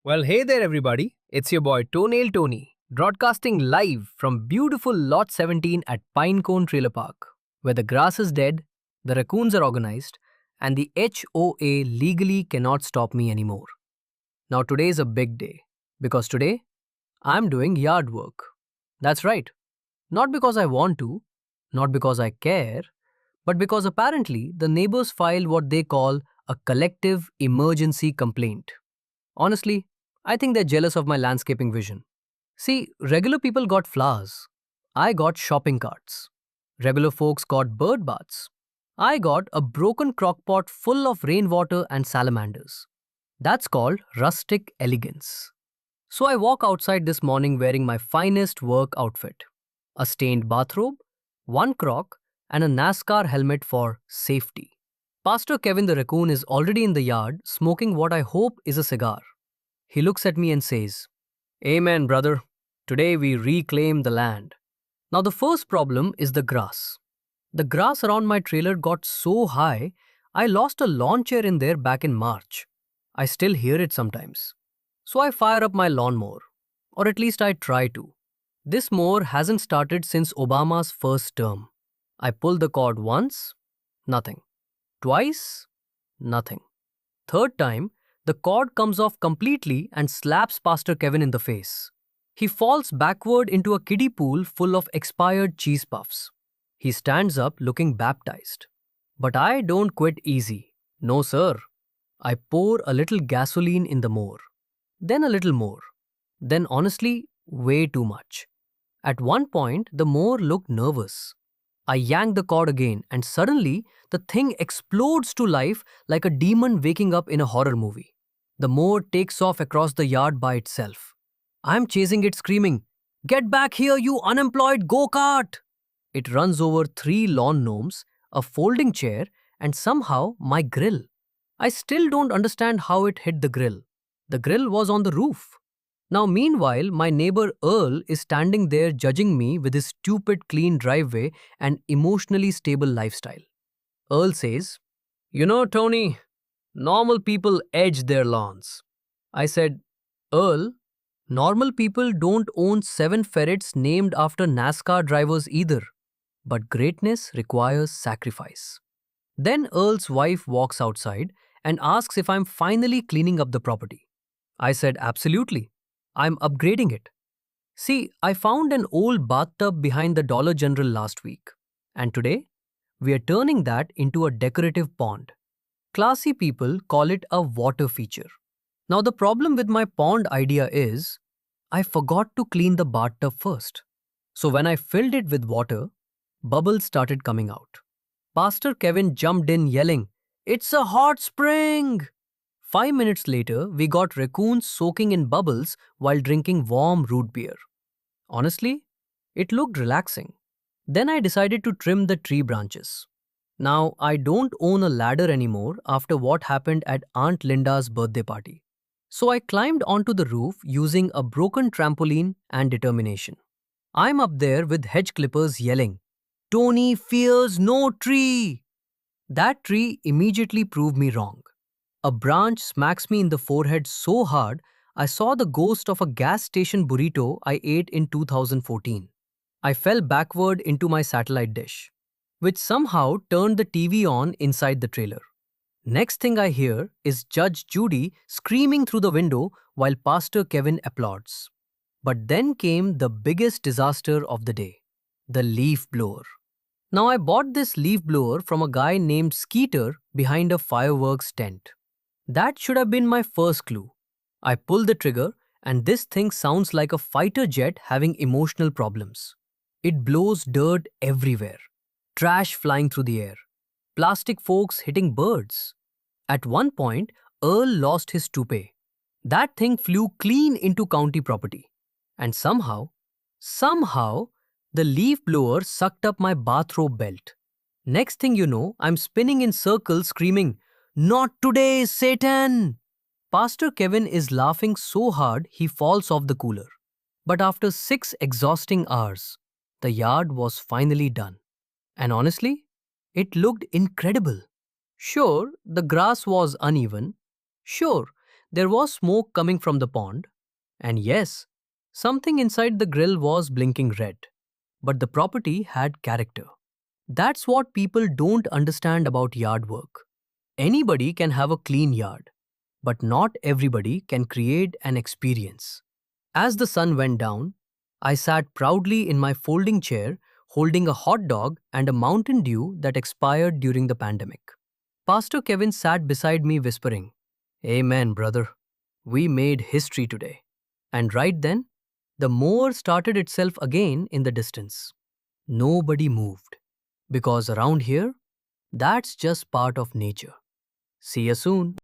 Well, hey there, everybody. It's your boy TOENAIL Tony, broadcasting live from beautiful Lot 17 at Pinecone Trailer Park, where the grass is dead, the raccoons are organized, and the HOA legally cannot stop me anymore. Now, today is a big day because today I'm doing yard work. That's right, not because I want to, not because I care, but because apparently the neighbors filed what they call a collective emergency complaint. Honestly, I think they're jealous of my landscaping vision. See, regular people got flowers. I got shopping carts. Regular folks got bird baths. I got a broken crockpot full of rainwater and salamanders. That's called rustic elegance. So I walk outside this morning wearing my finest work outfit, a stained bathrobe, one crock, and a NASCAR helmet for safety. Pastor Kevin the raccoon is already in the yard smoking what I hope is a cigar. He looks at me and says, "Amen, brother. Today we reclaim the land." Now, the first problem is the grass. The grass around my trailer got so high, I lost a lawn chair in there back in March. I still hear it sometimes. So I fire up my lawnmower, or at least I try to. This mower hasn't started since Obama's first term. I pull the cord once, nothing. Twice, nothing. Third time, the cord comes off completely and slaps Pastor Kevin in the face. He falls backward into a kiddie pool full of expired cheese puffs. He stands up looking baptized. But I don't quit easy. No, sir. I pour a little gasoline in the mower. Then a little more. Then honestly, way too much. At one point, the mower looked nervous. I yank the cord again, and suddenly, the thing explodes to life like a demon waking up in a horror movie. The mower takes off across the yard by itself. I'm chasing it screaming, "Get back here, you unemployed go-kart!" It runs over three lawn gnomes, a folding chair, and somehow my grill. I still don't understand how it hit the grill. The grill was on the roof. Now, meanwhile, my neighbor Earl is standing there judging me with his stupid clean driveway and emotionally stable lifestyle. Earl says, Tony, normal people edge their lawns." I said, "Earl, normal people don't own 7 ferrets named after NASCAR drivers either. But greatness requires sacrifice." Then Earl's wife walks outside and asks if I'm finally cleaning up the property. I said, "Absolutely. I'm upgrading it." See, I found an old bathtub behind the Dollar General last week. And today, we are turning that into a decorative pond. Classy people call it a water feature. Now, the problem with my pond idea is I forgot to clean the bathtub first. So, when I filled it with water, bubbles started coming out. Pastor Kevin jumped in yelling, "It's a hot spring!" 5 minutes later, we got raccoons soaking in bubbles while drinking warm root beer. Honestly, it looked relaxing. Then I decided to trim the tree branches. Now, I don't own a ladder anymore after what happened at Aunt Linda's birthday party. So I climbed onto the roof using a broken trampoline and determination. I'm up there with hedge clippers yelling, "Tony fears no tree!" That tree immediately proved me wrong. A branch smacks me in the forehead so hard, I saw the ghost of a gas station burrito I ate in 2014. I fell backward into my satellite dish, which somehow turned the TV on inside the trailer. Next thing I hear is Judge Judy screaming through the window while Pastor Kevin applauds. But then came the biggest disaster of the day, the leaf blower. Now, I bought this leaf blower from a guy named Skeeter behind a fireworks tent. That should have been my first clue. I pull the trigger, and this thing sounds like a fighter jet having emotional problems. It blows dirt everywhere, trash flying through the air, plastic forks hitting birds. At one point, Earl lost his toupee. That thing flew clean into county property. And somehow, the leaf blower sucked up my bathrobe belt. Next thing you know, I'm spinning in circles screaming, "Not today, Satan!" Pastor Kevin is laughing so hard he falls off the cooler. But after 6 exhausting hours, the yard was finally done. And honestly, it looked incredible. Sure, the grass was uneven. Sure, There was smoke coming from the pond, and yes, something inside the grill was blinking red. But the property had character. That's what people don't understand about yard work. Anybody can have a clean yard, but not everybody can create an experience. As the sun went down, I sat proudly in my folding chair holding a hot dog and a Mountain Dew that expired during the pandemic. Pastor Kevin sat beside me whispering, "Amen, brother. We made history today." And right then, the mower started itself again in the distance. Nobody moved. Because around here, that's just part of nature. See you soon.